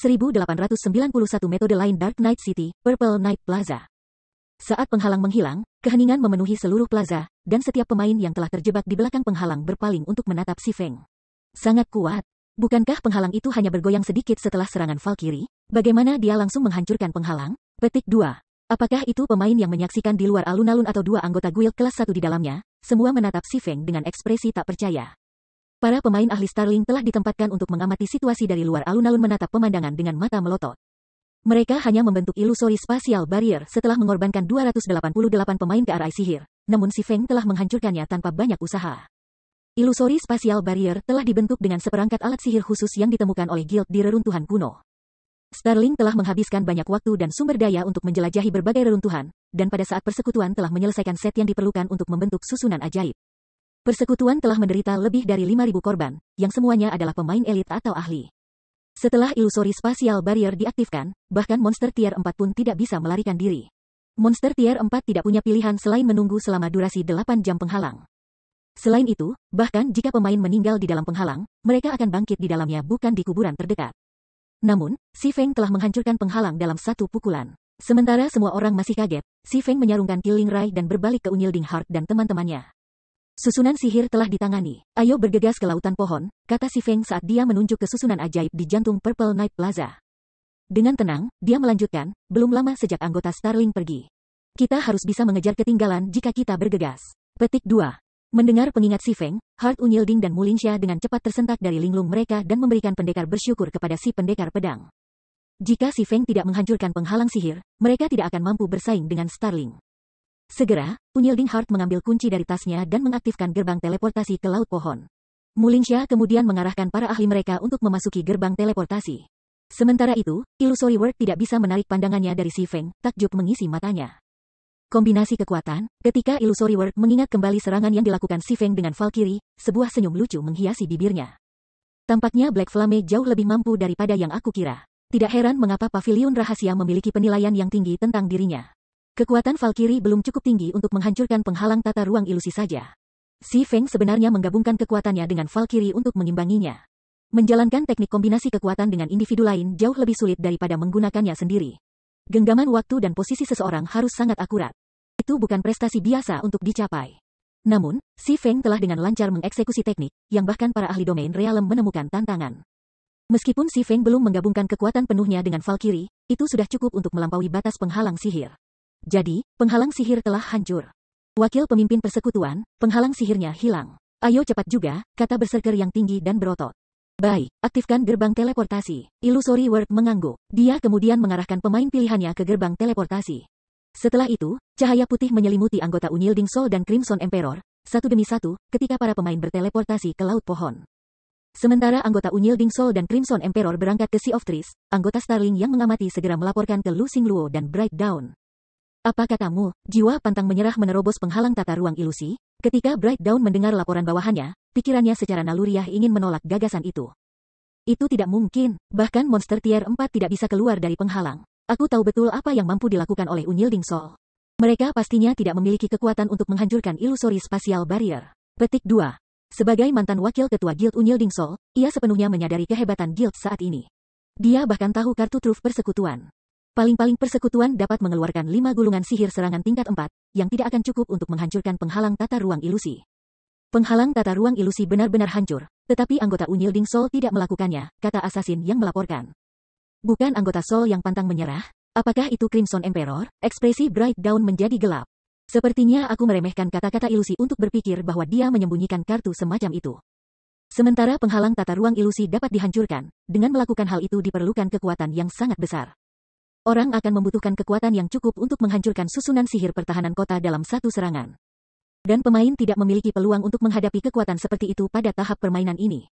1891 Metode lain Dark Knight City, Purple Knight Plaza. Saat penghalang menghilang, keheningan memenuhi seluruh plaza, dan setiap pemain yang telah terjebak di belakang penghalang berpaling untuk menatap si Feng. Sangat kuat. Bukankah penghalang itu hanya bergoyang sedikit setelah serangan Valkyrie? Bagaimana dia langsung menghancurkan penghalang? Petik 2. Apakah itu pemain yang menyaksikan di luar alun-alun atau dua anggota guild kelas 1 di dalamnya? Semua menatap si Feng dengan ekspresi tak percaya. Para pemain ahli Starling telah ditempatkan untuk mengamati situasi dari luar alun-alun menatap pemandangan dengan mata melotot. Mereka hanya membentuk ilusori spasial barrier setelah mengorbankan 288 pemain ke arah sihir, namun si Feng telah menghancurkannya tanpa banyak usaha. Ilusori spasial barrier telah dibentuk dengan seperangkat alat sihir khusus yang ditemukan oleh guild di reruntuhan kuno. Starling telah menghabiskan banyak waktu dan sumber daya untuk menjelajahi berbagai reruntuhan, dan pada saat persekutuan telah menyelesaikan set yang diperlukan untuk membentuk susunan ajaib. Persekutuan telah menderita lebih dari 5.000 korban, yang semuanya adalah pemain elit atau ahli. Setelah ilusori spasial barrier diaktifkan, bahkan monster tier 4 pun tidak bisa melarikan diri. Monster tier 4 tidak punya pilihan selain menunggu selama durasi 8 jam penghalang. Selain itu, bahkan jika pemain meninggal di dalam penghalang, mereka akan bangkit di dalamnya bukan di kuburan terdekat. Namun, si Feng telah menghancurkan penghalang dalam satu pukulan. Sementara semua orang masih kaget, si Feng menyarungkan Killing Ray dan berbalik ke Unyilding Heart dan teman-temannya. Susunan sihir telah ditangani. Ayo bergegas ke lautan pohon, kata si Feng saat dia menunjuk ke susunan ajaib di jantung Purple Knight Plaza. Dengan tenang, dia melanjutkan, belum lama sejak anggota Starling pergi. Kita harus bisa mengejar ketinggalan jika kita bergegas. Petik 2. Mendengar pengingat si Feng, Heart Unyilding dan Mulinsha dengan cepat tersentak dari linglung mereka dan memberikan pendekar bersyukur kepada si pendekar pedang. Jika si Feng tidak menghancurkan penghalang sihir, mereka tidak akan mampu bersaing dengan Starling. Segera, Unyilding Heart mengambil kunci dari tasnya dan mengaktifkan gerbang teleportasi ke laut pohon. Mulinsha kemudian mengarahkan para ahli mereka untuk memasuki gerbang teleportasi. Sementara itu, Illusory World tidak bisa menarik pandangannya dari si Feng, takjub mengisi matanya. Kombinasi kekuatan, ketika Illusory World mengingat kembali serangan yang dilakukan si Feng dengan Valkyrie, sebuah senyum lucu menghiasi bibirnya. Tampaknya Black Flame jauh lebih mampu daripada yang aku kira. Tidak heran mengapa Pavilion Rahasia memiliki penilaian yang tinggi tentang dirinya. Kekuatan Valkyrie belum cukup tinggi untuk menghancurkan penghalang tata ruang ilusi saja. Si Feng sebenarnya menggabungkan kekuatannya dengan Valkyrie untuk mengimbanginya. Menjalankan teknik kombinasi kekuatan dengan individu lain jauh lebih sulit daripada menggunakannya sendiri. Genggaman waktu dan posisi seseorang harus sangat akurat. Itu bukan prestasi biasa untuk dicapai. Namun, si Feng telah dengan lancar mengeksekusi teknik, yang bahkan para ahli domain realem menemukan tantangan. Meskipun si Feng belum menggabungkan kekuatan penuhnya dengan Valkyrie, itu sudah cukup untuk melampaui batas penghalang sihir. Jadi, penghalang sihir telah hancur. Wakil pemimpin persekutuan, penghalang sihirnya hilang. Ayo cepat juga, kata berserker yang tinggi dan berotot. Baik, aktifkan gerbang teleportasi. Illusory World mengangguk. Dia kemudian mengarahkan pemain pilihannya ke gerbang teleportasi. Setelah itu, cahaya putih menyelimuti anggota Unyilding Soul dan Crimson Emperor, satu demi satu, ketika para pemain berteleportasi ke laut pohon. Sementara anggota Unyilding Soul dan Crimson Emperor berangkat ke Sea of Trees, anggota Starling yang mengamati segera melaporkan ke Lu Xingluo dan Bright Dawn. Apa katamu? Jiwa pantang menyerah menerobos penghalang tata ruang ilusi. Ketika Bright Dawn mendengar laporan bawahannya, pikirannya secara naluriah ingin menolak gagasan itu. Itu tidak mungkin, bahkan monster tier 4 tidak bisa keluar dari penghalang. Aku tahu betul apa yang mampu dilakukan oleh Unyilding Soul. Mereka pastinya tidak memiliki kekuatan untuk menghancurkan ilusori spasial barrier. Petik 2. Sebagai mantan wakil ketua Guild Unyilding Soul, ia sepenuhnya menyadari kehebatan Guild saat ini. Dia bahkan tahu kartu truf persekutuan. Paling-paling persekutuan dapat mengeluarkan 5 gulungan sihir serangan tingkat 4, yang tidak akan cukup untuk menghancurkan penghalang tata ruang ilusi. Penghalang tata ruang ilusi benar-benar hancur, tetapi anggota Unyilding Soul tidak melakukannya, kata asasin yang melaporkan. Bukan anggota Soul yang pantang menyerah? Apakah itu Crimson Emperor? Ekspresi Bright Dawn menjadi gelap. Sepertinya aku meremehkan kata-kata ilusi untuk berpikir bahwa dia menyembunyikan kartu semacam itu. Sementara penghalang tata ruang ilusi dapat dihancurkan, dengan melakukan hal itu diperlukan kekuatan yang sangat besar. Orang akan membutuhkan kekuatan yang cukup untuk menghancurkan susunan sihir pertahanan kota dalam satu serangan. Dan pemain tidak memiliki peluang untuk menghadapi kekuatan seperti itu pada tahap permainan ini.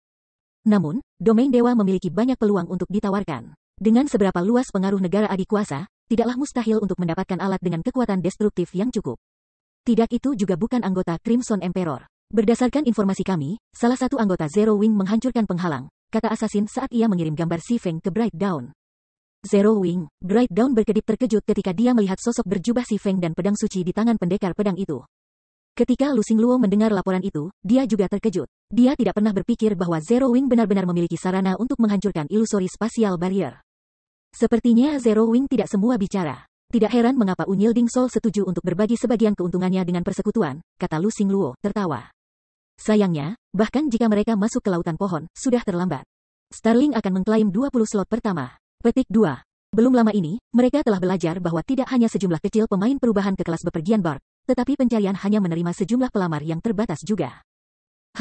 Namun, domain dewa memiliki banyak peluang untuk ditawarkan. Dengan seberapa luas pengaruh negara adik kuasa, tidaklah mustahil untuk mendapatkan alat dengan kekuatan destruktif yang cukup. Tidak itu juga bukan anggota Crimson Emperor. Berdasarkan informasi kami, salah satu anggota Zero Wing menghancurkan penghalang, kata asasin saat ia mengirim gambar si Feng ke Bright Dawn. Zero Wing, Bright Dawn berkedip terkejut ketika dia melihat sosok berjubah si Feng dan pedang suci di tangan pendekar pedang itu. Ketika Lu Xingluo mendengar laporan itu, dia juga terkejut. Dia tidak pernah berpikir bahwa Zero Wing benar-benar memiliki sarana untuk menghancurkan ilusori spasial barrier. Sepertinya Zero Wing tidak semua bicara. Tidak heran mengapa Unyilding Soul setuju untuk berbagi sebagian keuntungannya dengan persekutuan, kata Lu Xingluo, tertawa. Sayangnya, bahkan jika mereka masuk ke lautan pohon, sudah terlambat. Starling akan mengklaim 20 slot pertama. Petik 2. Belum lama ini, mereka telah belajar bahwa tidak hanya sejumlah kecil pemain perubahan ke kelas bepergian Bard, tetapi pencarian hanya menerima sejumlah pelamar yang terbatas juga.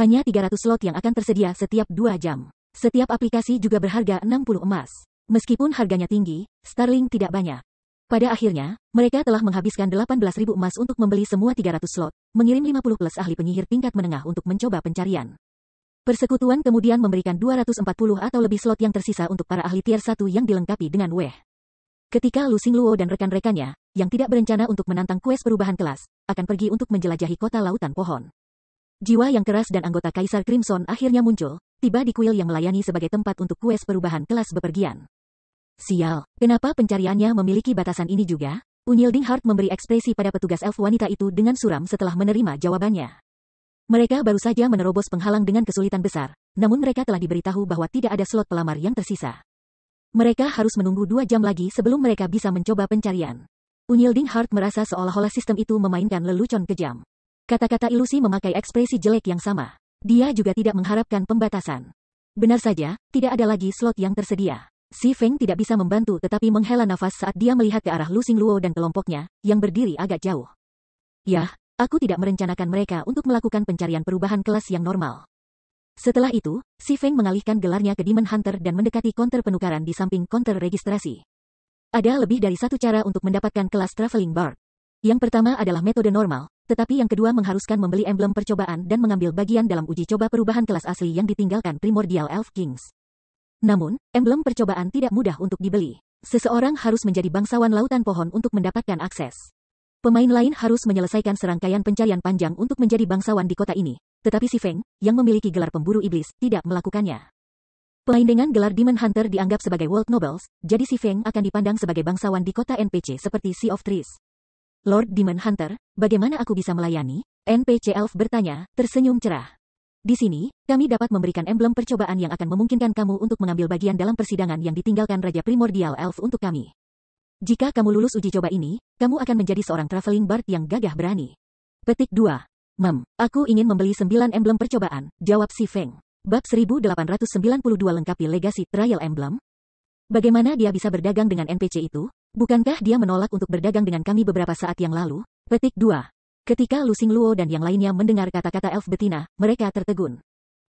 Hanya 300 slot yang akan tersedia setiap 2 jam. Setiap aplikasi juga berharga 60 emas. Meskipun harganya tinggi, Starling tidak banyak. Pada akhirnya, mereka telah menghabiskan 18.000 emas untuk membeli semua 300 slot, mengirim 50 plus ahli penyihir tingkat menengah untuk mencoba pencarian. Persekutuan kemudian memberikan 240 atau lebih slot yang tersisa untuk para ahli tier 1 yang dilengkapi dengan Weh. Ketika Lu Xingluo dan rekan-rekannya, yang tidak berencana untuk menantang kues perubahan kelas, akan pergi untuk menjelajahi kota lautan pohon. Jiwa yang keras dan anggota Kaisar Crimson akhirnya muncul, tiba di kuil yang melayani sebagai tempat untuk kues perubahan kelas bepergian. Sial, kenapa pencariannya memiliki batasan ini juga? Unyilding Heart memberi ekspresi pada petugas elf wanita itu dengan suram setelah menerima jawabannya. Mereka baru saja menerobos penghalang dengan kesulitan besar, namun mereka telah diberitahu bahwa tidak ada slot pelamar yang tersisa. Mereka harus menunggu 2 jam lagi sebelum mereka bisa mencoba pencarian. Unyilding Heart merasa seolah-olah sistem itu memainkan lelucon kejam. Kata-kata ilusi memakai ekspresi jelek yang sama. Dia juga tidak mengharapkan pembatasan. Benar saja, tidak ada lagi slot yang tersedia. Si Feng tidak bisa membantu tetapi menghela nafas saat dia melihat ke arah Lu Xingluo dan kelompoknya, yang berdiri agak jauh. Yah, aku tidak merencanakan mereka untuk melakukan pencarian perubahan kelas yang normal. Setelah itu, Si Feng mengalihkan gelarnya ke Demon Hunter dan mendekati konter penukaran di samping konter registrasi. Ada lebih dari satu cara untuk mendapatkan kelas Traveling Bard. Yang pertama adalah metode normal, tetapi yang kedua mengharuskan membeli emblem percobaan dan mengambil bagian dalam uji coba perubahan kelas asli yang ditinggalkan Primordial Elf Kings. Namun, emblem percobaan tidak mudah untuk dibeli. Seseorang harus menjadi bangsawan lautan pohon untuk mendapatkan akses. Pemain lain harus menyelesaikan serangkaian pencarian panjang untuk menjadi bangsawan di kota ini, tetapi Si Feng, yang memiliki gelar pemburu iblis, tidak melakukannya. Pemain dengan gelar Demon Hunter dianggap sebagai World Nobles, jadi Si Feng akan dipandang sebagai bangsawan di kota NPC seperti Sea of Trees. Lord Demon Hunter, bagaimana aku bisa melayani? NPC Elf bertanya, tersenyum cerah. Di sini, kami dapat memberikan emblem percobaan yang akan memungkinkan kamu untuk mengambil bagian dalam persidangan yang ditinggalkan Raja Primordial Elf untuk kami. Jika kamu lulus uji coba ini, kamu akan menjadi seorang traveling bard yang gagah berani. Petik 2. Aku ingin membeli 9 emblem percobaan, jawab Si Feng. Bab 1892 lengkapi legasi Trial Emblem. Bagaimana dia bisa berdagang dengan NPC itu? Bukankah dia menolak untuk berdagang dengan kami beberapa saat yang lalu? Petik 2. Ketika Lu Xingluo dan yang lainnya mendengar kata-kata elf betina, mereka tertegun.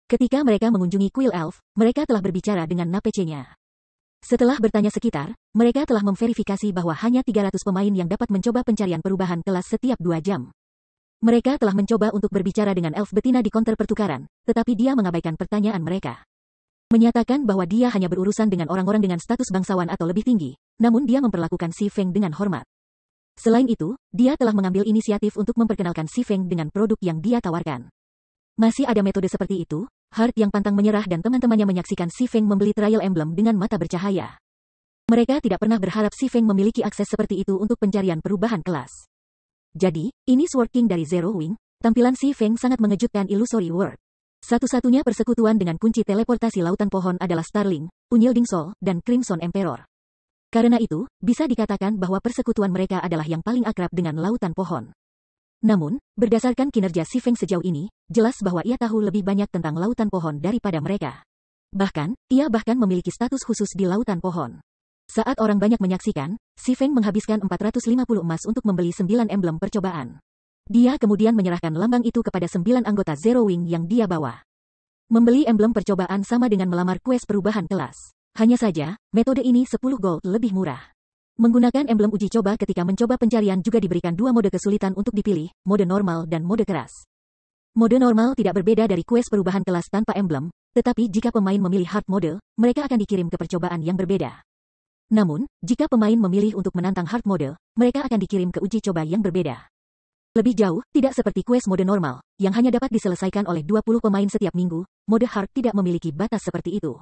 Ketika mereka mengunjungi kuil elf, mereka telah berbicara dengan NPC-nya. Setelah bertanya sekitar, mereka telah memverifikasi bahwa hanya 300 pemain yang dapat mencoba pencarian perubahan kelas setiap 2 jam. Mereka telah mencoba untuk berbicara dengan elf betina di konter pertukaran, tetapi dia mengabaikan pertanyaan mereka. Menyatakan bahwa dia hanya berurusan dengan orang-orang dengan status bangsawan atau lebih tinggi, namun dia memperlakukan Si Feng dengan hormat. Selain itu, dia telah mengambil inisiatif untuk memperkenalkan Si Feng dengan produk yang dia tawarkan. Masih ada metode seperti itu? Heart yang pantang menyerah dan teman-temannya menyaksikan Si Feng membeli Trial Emblem dengan mata bercahaya. Mereka tidak pernah berharap Si Feng memiliki akses seperti itu untuk pencarian perubahan kelas. Jadi, ini Sword King dari Zero Wing. Tampilan Si Feng sangat mengejutkan Illusory World. Satu-satunya persekutuan dengan kunci teleportasi lautan pohon adalah Starling, Unyilding Soul, dan Crimson Emperor. Karena itu, bisa dikatakan bahwa persekutuan mereka adalah yang paling akrab dengan lautan pohon. Namun, berdasarkan kinerja Si Feng sejauh ini, jelas bahwa ia tahu lebih banyak tentang lautan pohon daripada mereka. Bahkan, ia bahkan memiliki status khusus di lautan pohon. Saat orang banyak menyaksikan, Si Feng menghabiskan 450 emas untuk membeli 9 emblem percobaan. Dia kemudian menyerahkan lambang itu kepada 9 anggota Zero Wing yang dia bawa. Membeli emblem percobaan sama dengan melamar kues perubahan kelas. Hanya saja, metode ini 10 gold lebih murah. Menggunakan emblem uji coba ketika mencoba pencarian juga diberikan 2 mode kesulitan untuk dipilih, mode normal dan mode keras. Mode normal tidak berbeda dari kues perubahan kelas tanpa emblem, tetapi jika pemain memilih hard mode, mereka akan dikirim ke percobaan yang berbeda. Namun, jika pemain memilih untuk menantang hard mode, mereka akan dikirim ke uji coba yang berbeda. Lebih jauh, tidak seperti kues mode normal, yang hanya dapat diselesaikan oleh 20 pemain setiap minggu, mode hard tidak memiliki batas seperti itu.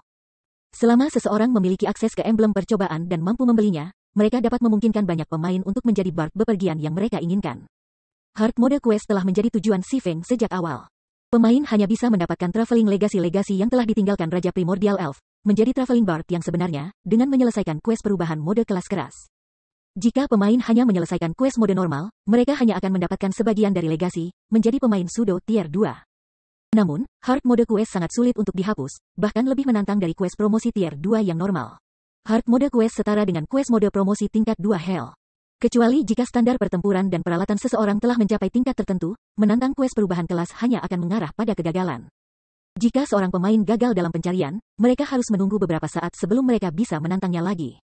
Selama seseorang memiliki akses ke emblem percobaan dan mampu membelinya, mereka dapat memungkinkan banyak pemain untuk menjadi bard bepergian yang mereka inginkan. Hard mode quest telah menjadi tujuan Si Feng sejak awal. Pemain hanya bisa mendapatkan traveling legasi-legasi yang telah ditinggalkan Raja Primordial Elf, menjadi traveling bard yang sebenarnya, dengan menyelesaikan quest perubahan mode kelas keras. Jika pemain hanya menyelesaikan quest mode normal, mereka hanya akan mendapatkan sebagian dari legasi, menjadi pemain pseudo tier 2. Namun, hard mode quest sangat sulit untuk dihapus, bahkan lebih menantang dari quest promosi tier 2 yang normal. Hard mode quest setara dengan quest mode promosi tingkat 2 Hell. Kecuali jika standar pertempuran dan peralatan seseorang telah mencapai tingkat tertentu, menantang quest perubahan kelas hanya akan mengarah pada kegagalan. Jika seorang pemain gagal dalam pencarian, mereka harus menunggu beberapa saat sebelum mereka bisa menantangnya lagi.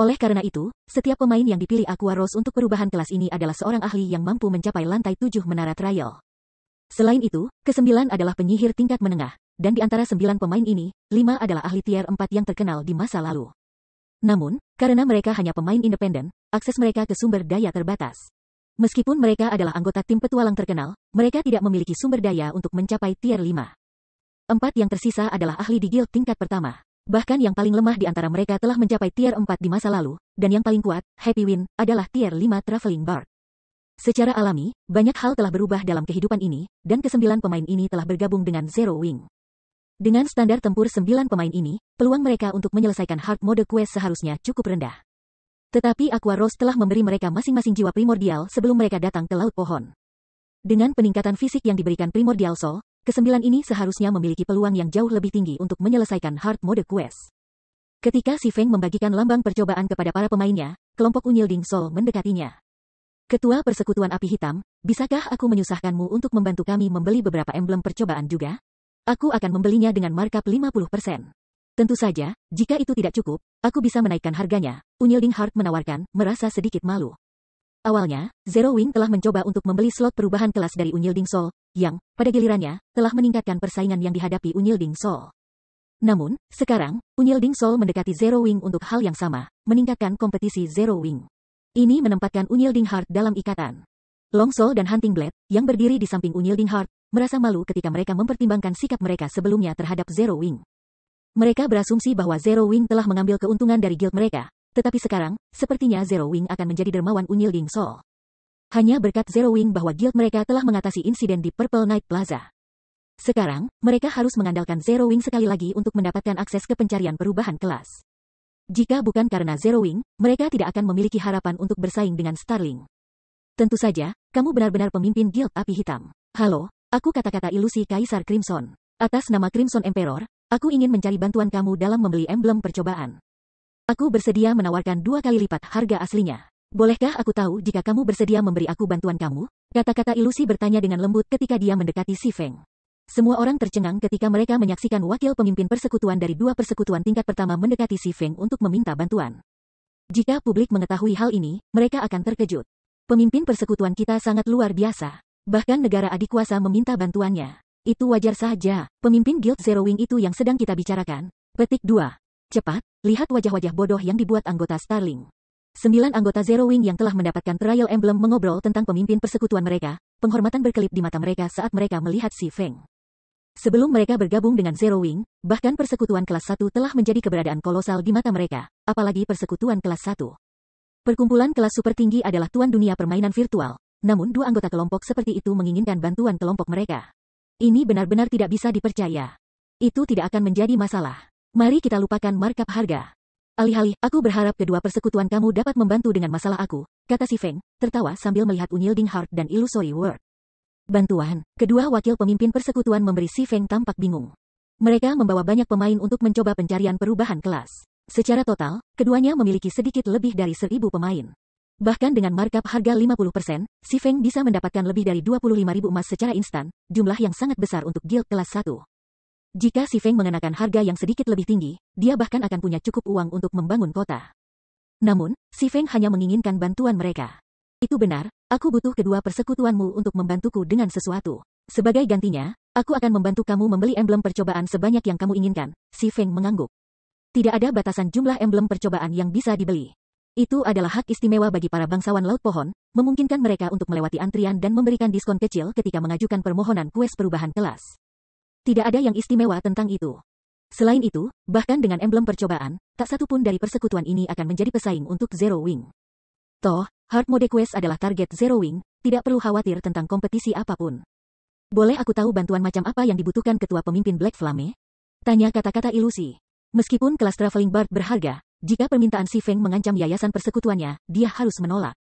Oleh karena itu, setiap pemain yang dipilih Aqua Rose untuk perubahan kelas ini adalah seorang ahli yang mampu mencapai lantai 7 menara trial. Selain itu, ke-9 adalah penyihir tingkat menengah, dan di antara 9 pemain ini, 5 adalah ahli tier 4 yang terkenal di masa lalu. Namun, karena mereka hanya pemain independen, akses mereka ke sumber daya terbatas. Meskipun mereka adalah anggota tim petualang terkenal, mereka tidak memiliki sumber daya untuk mencapai tier 5. 4 yang tersisa adalah ahli di guild tingkat pertama. Bahkan yang paling lemah di antara mereka telah mencapai tier 4 di masa lalu, dan yang paling kuat, Happy Win, adalah tier 5 traveling bard. Secara alami, banyak hal telah berubah dalam kehidupan ini, dan ke-9 pemain ini telah bergabung dengan Zero Wing. Dengan standar tempur 9 pemain ini, peluang mereka untuk menyelesaikan hard mode quest seharusnya cukup rendah. Tetapi Aqua Rose telah memberi mereka masing-masing jiwa primordial sebelum mereka datang ke Laut Pohon. Dengan peningkatan fisik yang diberikan Primordial Soul, ke-9 ini seharusnya memiliki peluang yang jauh lebih tinggi untuk menyelesaikan hard mode quest. Ketika Si Feng membagikan lambang percobaan kepada para pemainnya, kelompok Unyilding Soul mendekatinya. Ketua Persekutuan Api Hitam, bisakah aku menyusahkanmu untuk membantu kami membeli beberapa emblem percobaan juga? Aku akan membelinya dengan markup 50%. Tentu saja, jika itu tidak cukup, aku bisa menaikkan harganya, Unyilding Heart menawarkan, merasa sedikit malu. Awalnya, Zero Wing telah mencoba untuk membeli slot perubahan kelas dari Unyilding Soul, yang, pada gilirannya, telah meningkatkan persaingan yang dihadapi Unyilding Soul. Namun, sekarang, Unyilding Soul mendekati Zero Wing untuk hal yang sama, meningkatkan kompetisi Zero Wing. Ini menempatkan Unyilding Heart dalam ikatan. Long Soul dan Hunting Blade, yang berdiri di samping Unyilding Heart, merasa malu ketika mereka mempertimbangkan sikap mereka sebelumnya terhadap Zero Wing. Mereka berasumsi bahwa Zero Wing telah mengambil keuntungan dari guild mereka, tetapi sekarang, sepertinya Zero Wing akan menjadi dermawan Unyilding Soul. Hanya berkat Zero Wing bahwa guild mereka telah mengatasi insiden di Purple Night Plaza. Sekarang, mereka harus mengandalkan Zero Wing sekali lagi untuk mendapatkan akses ke pencarian perubahan kelas. Jika bukan karena Zero Wing, mereka tidak akan memiliki harapan untuk bersaing dengan Starling. Tentu saja, kamu benar-benar pemimpin Guild Api Hitam. Halo, aku kata-kata ilusi Kaisar Crimson. Atas nama Crimson Emperor, aku ingin mencari bantuan kamu dalam membeli emblem percobaan. Aku bersedia menawarkan 2 kali lipat harga aslinya. Bolehkah aku tahu jika kamu bersedia memberi aku bantuan kamu? Kata-kata ilusi bertanya dengan lembut ketika dia mendekati Si Feng. Semua orang tercengang ketika mereka menyaksikan wakil pemimpin persekutuan dari 2 persekutuan tingkat pertama mendekati Si Feng untuk meminta bantuan. Jika publik mengetahui hal ini, mereka akan terkejut. Pemimpin persekutuan kita sangat luar biasa. Bahkan negara adik kuasa meminta bantuannya. Itu wajar saja, pemimpin Guild Zero Wing itu yang sedang kita bicarakan. Petik 2. Cepat, lihat wajah-wajah bodoh yang dibuat anggota Starling. 9 anggota Zero Wing yang telah mendapatkan trial emblem mengobrol tentang pemimpin persekutuan mereka, penghormatan berkelip di mata mereka saat mereka melihat Si Feng. Sebelum mereka bergabung dengan Zero Wing, bahkan persekutuan kelas 1 telah menjadi keberadaan kolosal di mata mereka, apalagi persekutuan kelas 1. Perkumpulan kelas super tinggi adalah tuan dunia permainan virtual, namun 2 anggota kelompok seperti itu menginginkan bantuan kelompok mereka. Ini benar-benar tidak bisa dipercaya. Itu tidak akan menjadi masalah. Mari kita lupakan markup harga. Alih-alih, aku berharap kedua persekutuan kamu dapat membantu dengan masalah aku, kata Si Feng, tertawa sambil melihat Unyilding Heart dan Illusory World. Bantuan, kedua wakil pemimpin persekutuan memberi Si Feng tampak bingung. Mereka membawa banyak pemain untuk mencoba pencarian perubahan kelas. Secara total, keduanya memiliki sedikit lebih dari 1.000 pemain. Bahkan dengan markup harga 50%, Si Feng bisa mendapatkan lebih dari 25.000 emas secara instan, jumlah yang sangat besar untuk guild kelas 1. Jika Si Feng mengenakan harga yang sedikit lebih tinggi, dia bahkan akan punya cukup uang untuk membangun kota. Namun, Si Feng hanya menginginkan bantuan mereka. Itu benar, aku butuh kedua persekutuanmu untuk membantuku dengan sesuatu. Sebagai gantinya, aku akan membantu kamu membeli emblem percobaan sebanyak yang kamu inginkan, Si Feng mengangguk. Tidak ada batasan jumlah emblem percobaan yang bisa dibeli. Itu adalah hak istimewa bagi para bangsawan Laut Pohon, memungkinkan mereka untuk melewati antrian dan memberikan diskon kecil ketika mengajukan permohonan kues perubahan kelas. Tidak ada yang istimewa tentang itu. Selain itu, bahkan dengan emblem percobaan, tak satu pun dari persekutuan ini akan menjadi pesaing untuk Zero Wing. Toh, hard mode quest adalah target Zero Wing, tidak perlu khawatir tentang kompetisi apapun. Boleh aku tahu bantuan macam apa yang dibutuhkan ketua pemimpin Black Flame? Tanya kata-kata ilusi. Meskipun kelas Traveling Bard berharga, jika permintaan Si Feng mengancam yayasan persekutuannya, dia harus menolak.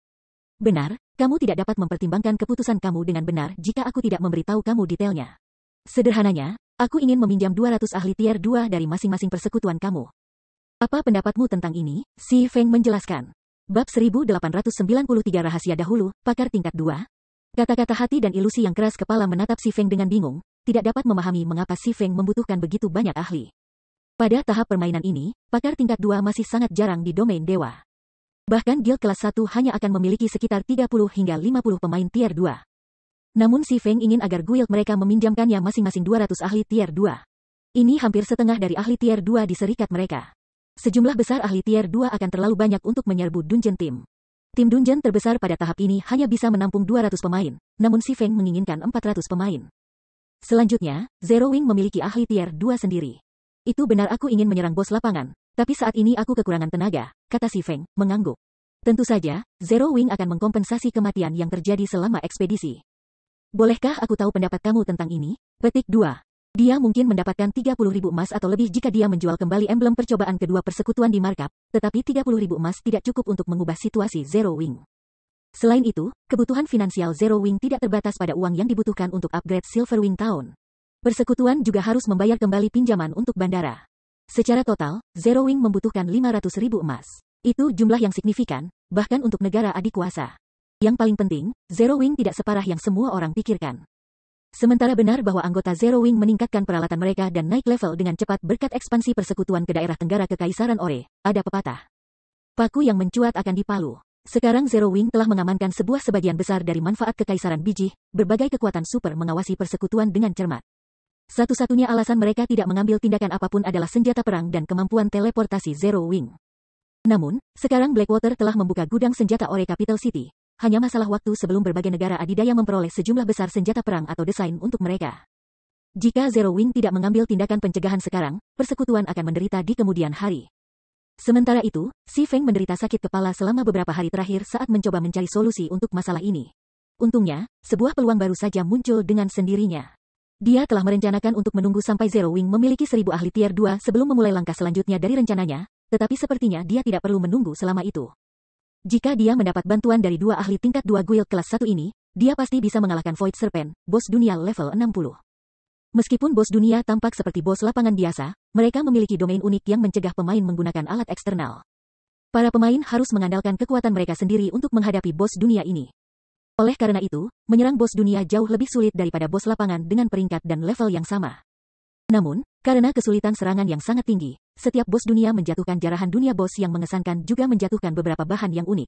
Benar, kamu tidak dapat mempertimbangkan keputusan kamu dengan benar jika aku tidak memberitahu kamu detailnya. Sederhananya, aku ingin meminjam 200 ahli tier 2 dari masing-masing persekutuan kamu. Apa pendapatmu tentang ini? Si Feng menjelaskan. Bab 1893 Rahasia Dahulu, Pakar Tingkat 2. Kata-kata hati dan ilusi yang keras kepala menatap Si Feng dengan bingung, tidak dapat memahami mengapa Si Feng membutuhkan begitu banyak ahli. Pada tahap permainan ini, pakar tingkat 2 masih sangat jarang di domain dewa. Bahkan guild kelas 1 hanya akan memiliki sekitar 30 hingga 50 pemain tier 2. Namun Si Feng ingin agar guild mereka meminjamkannya masing-masing 200 ahli tier 2. Ini hampir setengah dari ahli tier 2 di serikat mereka. Sejumlah besar ahli tier 2 akan terlalu banyak untuk menyerbu dungeon tim. Tim dungeon terbesar pada tahap ini hanya bisa menampung 200 pemain, namun Si Feng menginginkan 400 pemain. Selanjutnya, Zero Wing memiliki ahli tier 2 sendiri. Itu benar, aku ingin menyerang bos lapangan, tapi saat ini aku kekurangan tenaga, kata Si Feng, mengangguk. Tentu saja, Zero Wing akan mengkompensasi kematian yang terjadi selama ekspedisi. Bolehkah aku tahu pendapat kamu tentang ini? Petik 2. Dia mungkin mendapatkan 30.000 emas atau lebih jika dia menjual kembali emblem percobaan kedua persekutuan di markup, tetapi 30.000 emas tidak cukup untuk mengubah situasi Zero Wing. Selain itu, kebutuhan finansial Zero Wing tidak terbatas pada uang yang dibutuhkan untuk upgrade Silver Wing Town. Persekutuan juga harus membayar kembali pinjaman untuk bandara. Secara total, Zero Wing membutuhkan 500.000 emas. Itu jumlah yang signifikan, bahkan untuk negara adik kuasa. Yang paling penting, Zero Wing tidak separah yang semua orang pikirkan. Sementara benar bahwa anggota Zero Wing meningkatkan peralatan mereka dan naik level dengan cepat berkat ekspansi persekutuan ke daerah tenggara Kekaisaran Ore, ada pepatah. Paku yang mencuat akan dipalu. Sekarang Zero Wing telah mengamankan sebagian besar dari manfaat Kekaisaran Biji, berbagai kekuatan super mengawasi persekutuan dengan cermat. Satu-satunya alasan mereka tidak mengambil tindakan apapun adalah senjata perang dan kemampuan teleportasi Zero Wing. Namun, sekarang Blackwater telah membuka gudang senjata Ore Capital City. Hanya masalah waktu sebelum berbagai negara adidaya memperoleh sejumlah besar senjata perang atau desain untuk mereka. Jika Zero Wing tidak mengambil tindakan pencegahan sekarang, persekutuan akan menderita di kemudian hari. Sementara itu, Si Feng menderita sakit kepala selama beberapa hari terakhir saat mencoba mencari solusi untuk masalah ini. Untungnya, sebuah peluang baru saja muncul dengan sendirinya. Dia telah merencanakan untuk menunggu sampai Zero Wing memiliki 1000 ahli tier 2 sebelum memulai langkah selanjutnya dari rencananya, tetapi sepertinya dia tidak perlu menunggu selama itu. Jika dia mendapat bantuan dari 2 ahli tingkat 2 guild kelas 1 ini, dia pasti bisa mengalahkan Void Serpent, bos dunia level 60. Meskipun bos dunia tampak seperti bos lapangan biasa, mereka memiliki domain unik yang mencegah pemain menggunakan alat eksternal. Para pemain harus mengandalkan kekuatan mereka sendiri untuk menghadapi bos dunia ini. Oleh karena itu, menyerang bos dunia jauh lebih sulit daripada bos lapangan dengan peringkat dan level yang sama. Namun, karena kesulitan serangan yang sangat tinggi, setiap bos dunia menjatuhkan jarahan dunia bos yang mengesankan juga menjatuhkan beberapa bahan yang unik.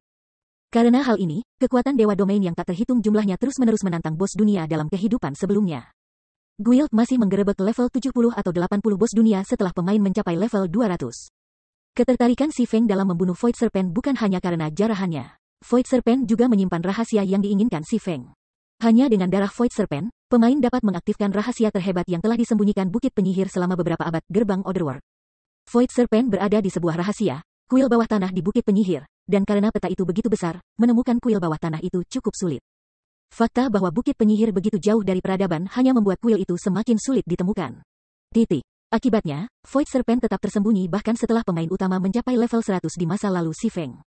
Karena hal ini, kekuatan dewa domain yang tak terhitung jumlahnya terus-menerus menantang bos dunia dalam kehidupan sebelumnya. Guild masih menggerebek level 70 atau 80 bos dunia setelah pemain mencapai level 200. Ketertarikan Si Feng dalam membunuh Void Serpent bukan hanya karena jarahannya. Void Serpent juga menyimpan rahasia yang diinginkan Si Feng. Hanya dengan darah Void Serpent, pemain dapat mengaktifkan rahasia terhebat yang telah disembunyikan Bukit Penyihir selama beberapa abad. Gerbang Otherworld. Void Serpent berada di sebuah rahasia, kuil bawah tanah di Bukit Penyihir, dan karena peta itu begitu besar, menemukan kuil bawah tanah itu cukup sulit. Fakta bahwa Bukit Penyihir begitu jauh dari peradaban hanya membuat kuil itu semakin sulit ditemukan. Akibatnya, Void Serpent tetap tersembunyi bahkan setelah pemain utama mencapai level 100 di masa lalu Si Feng.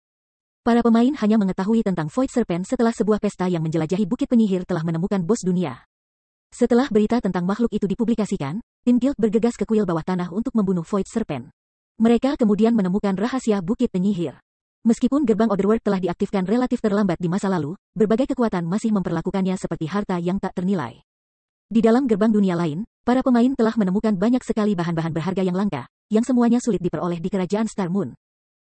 Para pemain hanya mengetahui tentang Void Serpent setelah sebuah pesta yang menjelajahi Bukit Penyihir telah menemukan bos dunia. Setelah berita tentang makhluk itu dipublikasikan, tim guild bergegas ke kuil bawah tanah untuk membunuh Void Serpent. Mereka kemudian menemukan rahasia Bukit Penyihir. Meskipun gerbang Otherworld telah diaktifkan relatif terlambat di masa lalu, berbagai kekuatan masih memperlakukannya seperti harta yang tak ternilai. Di dalam gerbang dunia lain, para pemain telah menemukan banyak sekali bahan-bahan berharga yang langka, yang semuanya sulit diperoleh di kerajaan Star Moon.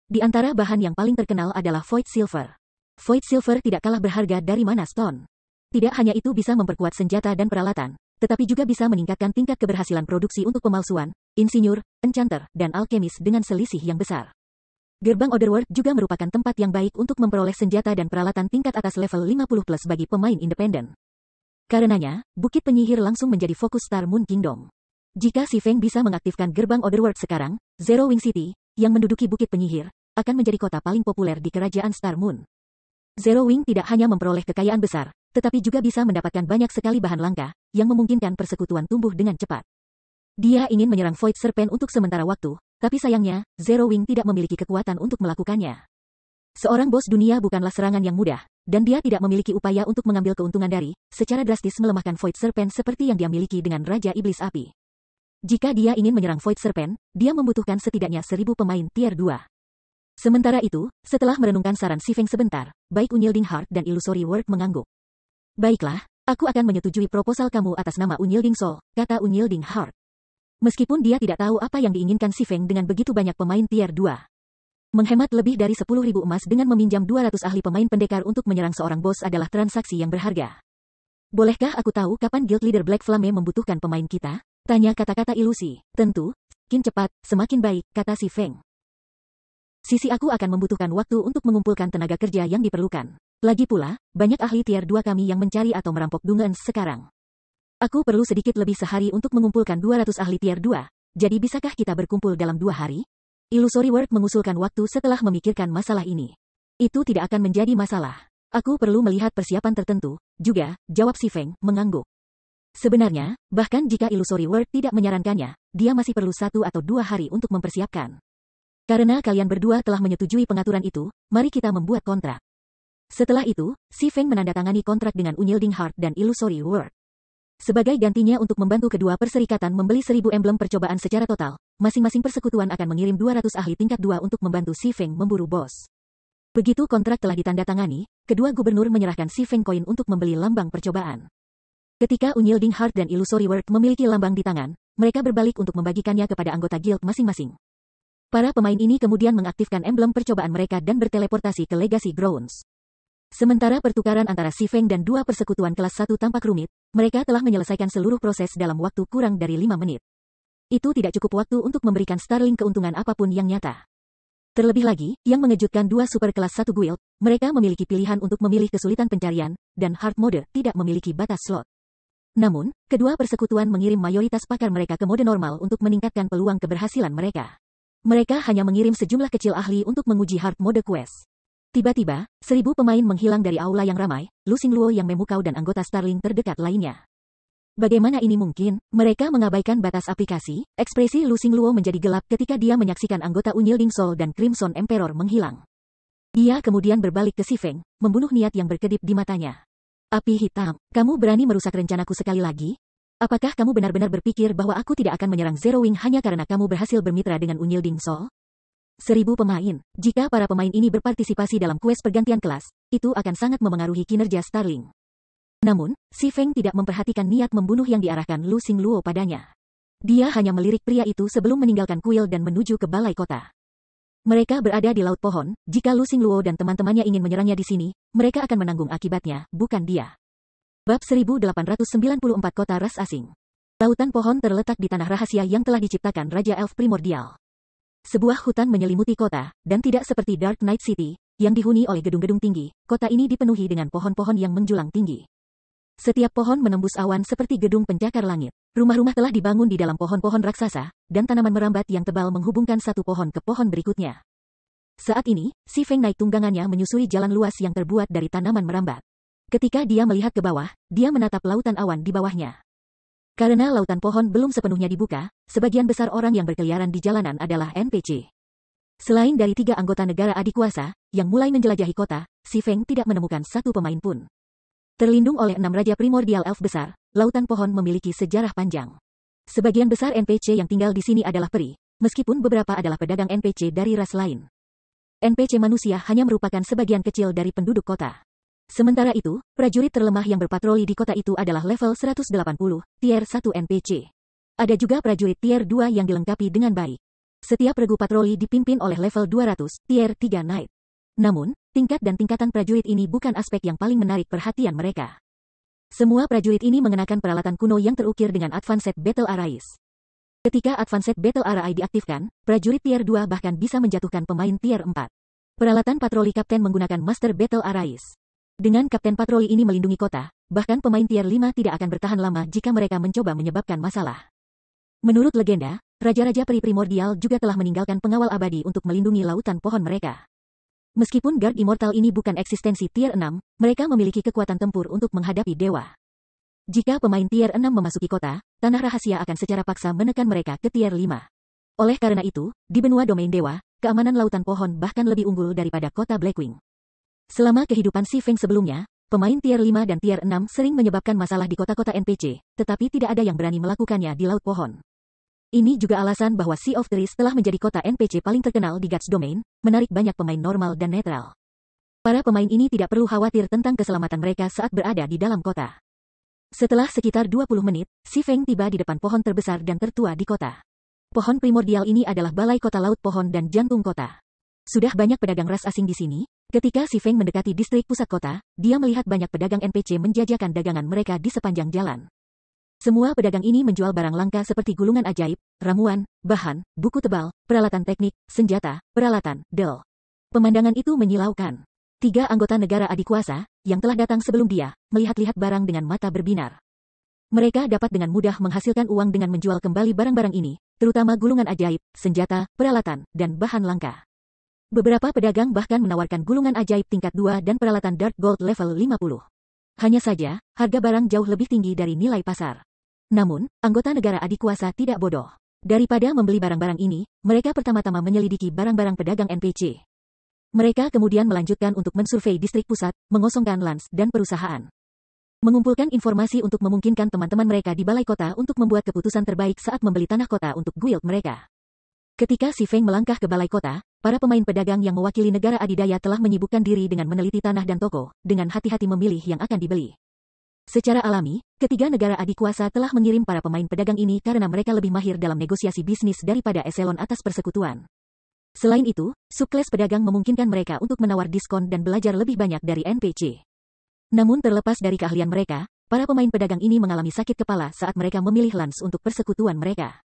Di antara bahan yang paling terkenal adalah Void Silver. Void Silver tidak kalah berharga dari Mana Stone. Tidak hanya itu bisa memperkuat senjata dan peralatan, tetapi juga bisa meningkatkan tingkat keberhasilan produksi untuk pemalsuan, insinyur, enchanter, dan alkemis dengan selisih yang besar. Gerbang Otherworld juga merupakan tempat yang baik untuk memperoleh senjata dan peralatan tingkat atas level 50+ bagi pemain independen. Karenanya, Bukit Penyihir langsung menjadi fokus Star Moon Kingdom. Jika Si Feng bisa mengaktifkan gerbang Otherworld sekarang, Zero Wing City, yang menduduki Bukit Penyihir, akan menjadi kota paling populer di kerajaan Star Moon. Zero Wing tidak hanya memperoleh kekayaan besar, tetapi juga bisa mendapatkan banyak sekali bahan langka, yang memungkinkan persekutuan tumbuh dengan cepat. Dia ingin menyerang Void Serpent untuk sementara waktu, tapi sayangnya, Zero Wing tidak memiliki kekuatan untuk melakukannya. Seorang bos dunia bukanlah serangan yang mudah, dan dia tidak memiliki upaya untuk mengambil keuntungan dari, secara drastis melemahkan Void Serpent seperti yang dia miliki dengan Raja Iblis Api. Jika dia ingin menyerang Void Serpent, dia membutuhkan setidaknya 1000 pemain tier 2. Sementara itu, setelah merenungkan saran Si Feng sebentar, baik Unyielding Heart dan Illusory World mengangguk. Baiklah, aku akan menyetujui proposal kamu atas nama Unyielding Soul, kata Unyielding Heart. Meskipun dia tidak tahu apa yang diinginkan Si Feng dengan begitu banyak pemain tier 2. Menghemat lebih dari 10.000 emas dengan meminjam 200 ahli pemain pendekar untuk menyerang seorang bos adalah transaksi yang berharga. Bolehkah aku tahu kapan Guild Leader Black Flame membutuhkan pemain kita? Tanya kata-kata ilusi. Tentu, semakin cepat, semakin baik, kata Si Feng. Sisi aku akan membutuhkan waktu untuk mengumpulkan tenaga kerja yang diperlukan. Lagi pula, banyak ahli tier 2 kami yang mencari atau merampok Dungeons sekarang. Aku perlu sedikit lebih sehari untuk mengumpulkan 200 ahli tier 2, jadi bisakah kita berkumpul dalam 2 hari? Illusory World mengusulkan waktu setelah memikirkan masalah ini. Itu tidak akan menjadi masalah. Aku perlu melihat persiapan tertentu, juga, jawab Si Feng, mengangguk. Sebenarnya, bahkan jika Illusory World tidak menyarankannya, dia masih perlu 1 atau 2 hari untuk mempersiapkan. Karena kalian berdua telah menyetujui pengaturan itu, mari kita membuat kontrak. Setelah itu, Si Feng menandatangani kontrak dengan Unyielding Heart dan Illusory World. Sebagai gantinya untuk membantu kedua perserikatan membeli 1000 emblem percobaan secara total, masing-masing persekutuan akan mengirim 200 ahli tingkat 2 untuk membantu Si Feng memburu bos. Begitu kontrak telah ditandatangani, kedua gubernur menyerahkan Si Feng koin untuk membeli lambang percobaan. Ketika Unyielding Heart dan Illusory World memiliki lambang di tangan, mereka berbalik untuk membagikannya kepada anggota guild masing-masing. Para pemain ini kemudian mengaktifkan emblem percobaan mereka dan berteleportasi ke Legacy Grounds. Sementara pertukaran antara Si Feng dan dua persekutuan kelas 1 tampak rumit, mereka telah menyelesaikan seluruh proses dalam waktu kurang dari 5 menit. Itu tidak cukup waktu untuk memberikan Starling keuntungan apapun yang nyata. Terlebih lagi, yang mengejutkan dua super kelas 1 guild, mereka memiliki pilihan untuk memilih kesulitan pencarian, dan hard mode tidak memiliki batas slot. Namun, kedua persekutuan mengirim mayoritas pakar mereka ke mode normal untuk meningkatkan peluang keberhasilan mereka. Mereka hanya mengirim sejumlah kecil ahli untuk menguji hard mode quest. Tiba-tiba, 1000 pemain menghilang dari aula yang ramai, Lu Xingluo yang memukau dan anggota Starling terdekat lainnya. Bagaimana ini mungkin? Mereka mengabaikan batas aplikasi. Ekspresi Lu Xingluo menjadi gelap ketika dia menyaksikan anggota Unyielding Soul dan Crimson Emperor menghilang. Dia kemudian berbalik ke Si Feng, membunuh niat yang berkedip di matanya. Api hitam, kamu berani merusak rencanaku sekali lagi? Apakah kamu benar-benar berpikir bahwa aku tidak akan menyerang Zero Wing hanya karena kamu berhasil bermitra dengan Unyielding Soul? 1000 pemain. Jika para pemain ini berpartisipasi dalam kues pergantian kelas, itu akan sangat memengaruhi kinerja Starling. Namun, Si Feng tidak memperhatikan niat membunuh yang diarahkan Lu Xingluo padanya. Dia hanya melirik pria itu sebelum meninggalkan kuil dan menuju ke balai kota. Mereka berada di Laut Pohon, jika Lu Xingluo dan teman-temannya ingin menyerangnya di sini, mereka akan menanggung akibatnya, bukan dia. Bab 1894 Kota Ras Asing. Lautan Pohon terletak di tanah rahasia yang telah diciptakan Raja Elf Primordial. Sebuah hutan menyelimuti kota, dan tidak seperti Dark Knight City, yang dihuni oleh gedung-gedung tinggi, kota ini dipenuhi dengan pohon-pohon yang menjulang tinggi. Setiap pohon menembus awan seperti gedung pencakar langit. Rumah-rumah telah dibangun di dalam pohon-pohon raksasa, dan tanaman merambat yang tebal menghubungkan satu pohon ke pohon berikutnya. Saat ini, Si Feng naik tunggangannya menyusuri jalan luas yang terbuat dari tanaman merambat. Ketika dia melihat ke bawah, dia menatap lautan awan di bawahnya. Karena lautan pohon belum sepenuhnya dibuka, sebagian besar orang yang berkeliaran di jalanan adalah NPC. Selain dari 3 anggota negara adikuasa, yang mulai menjelajahi kota, Si Feng tidak menemukan satu pemain pun. Terlindung oleh 6 raja primordial elf besar, lautan pohon memiliki sejarah panjang. Sebagian besar NPC yang tinggal di sini adalah peri, meskipun beberapa adalah pedagang NPC dari ras lain. NPC manusia hanya merupakan sebagian kecil dari penduduk kota. Sementara itu, prajurit terlemah yang berpatroli di kota itu adalah level 180, tier 1 NPC. Ada juga prajurit tier 2 yang dilengkapi dengan baik. Setiap regu patroli dipimpin oleh level 200, tier 3 knight. Namun, tingkat dan tingkatan prajurit ini bukan aspek yang paling menarik perhatian mereka. Semua prajurit ini mengenakan peralatan kuno yang terukir dengan Advanced Battle Arrays. Ketika Advanced Battle Array diaktifkan, prajurit tier 2 bahkan bisa menjatuhkan pemain tier 4. Peralatan patroli kapten menggunakan Master Battle Arrays. Dengan kapten patroli ini melindungi kota, bahkan pemain tier 5 tidak akan bertahan lama jika mereka mencoba menyebabkan masalah. Menurut legenda, raja-raja peri primordial juga telah meninggalkan pengawal abadi untuk melindungi lautan pohon mereka. Meskipun Guard Immortal ini bukan eksistensi tier 6, mereka memiliki kekuatan tempur untuk menghadapi dewa. Jika pemain tier 6 memasuki kota, tanah rahasia akan secara paksa menekan mereka ke tier 5. Oleh karena itu, di benua domain dewa, keamanan lautan pohon bahkan lebih unggul daripada kota Blackwing. Selama kehidupan Si Feng sebelumnya, pemain tier 5 dan tier 6 sering menyebabkan masalah di kota-kota NPC, tetapi tidak ada yang berani melakukannya di laut pohon. Ini juga alasan bahwa Sea of Trees telah menjadi kota NPC paling terkenal di Guts Domain, menarik banyak pemain normal dan netral. Para pemain ini tidak perlu khawatir tentang keselamatan mereka saat berada di dalam kota. Setelah sekitar 20 menit, Si Feng tiba di depan pohon terbesar dan tertua di kota. Pohon primordial ini adalah balai kota laut pohon dan jantung kota. Sudah banyak pedagang ras asing di sini. Ketika Si Feng mendekati distrik pusat kota, dia melihat banyak pedagang NPC menjajakan dagangan mereka di sepanjang jalan. Semua pedagang ini menjual barang langka seperti gulungan ajaib, ramuan, bahan, buku tebal, peralatan teknik, senjata, peralatan, del. Pemandangan itu menyilaukan. 3 anggota negara adikuasa, yang telah datang sebelum dia, melihat-lihat barang dengan mata berbinar. Mereka dapat dengan mudah menghasilkan uang dengan menjual kembali barang-barang ini, terutama gulungan ajaib, senjata, peralatan, dan bahan langka. Beberapa pedagang bahkan menawarkan gulungan ajaib tingkat 2 dan peralatan Dark Gold level 50. Hanya saja, harga barang jauh lebih tinggi dari nilai pasar. Namun, anggota negara adikuasa tidak bodoh. Daripada membeli barang-barang ini, mereka pertama-tama menyelidiki barang-barang pedagang NPC. Mereka kemudian melanjutkan untuk mensurvei distrik pusat, mengosongkan lans dan perusahaan. Mengumpulkan informasi untuk memungkinkan teman-teman mereka di balai kota untuk membuat keputusan terbaik saat membeli tanah kota untuk guild mereka. Ketika Si Feng melangkah ke balai kota, para pemain pedagang yang mewakili negara adidaya telah menyibukkan diri dengan meneliti tanah dan toko, dengan hati-hati memilih yang akan dibeli. Secara alami, ketiga negara adikuasa telah mengirim para pemain pedagang ini karena mereka lebih mahir dalam negosiasi bisnis daripada eselon atas persekutuan. Selain itu, subklas pedagang memungkinkan mereka untuk menawar diskon dan belajar lebih banyak dari NPC. Namun terlepas dari keahlian mereka, para pemain pedagang ini mengalami sakit kepala saat mereka memilih lans untuk persekutuan mereka.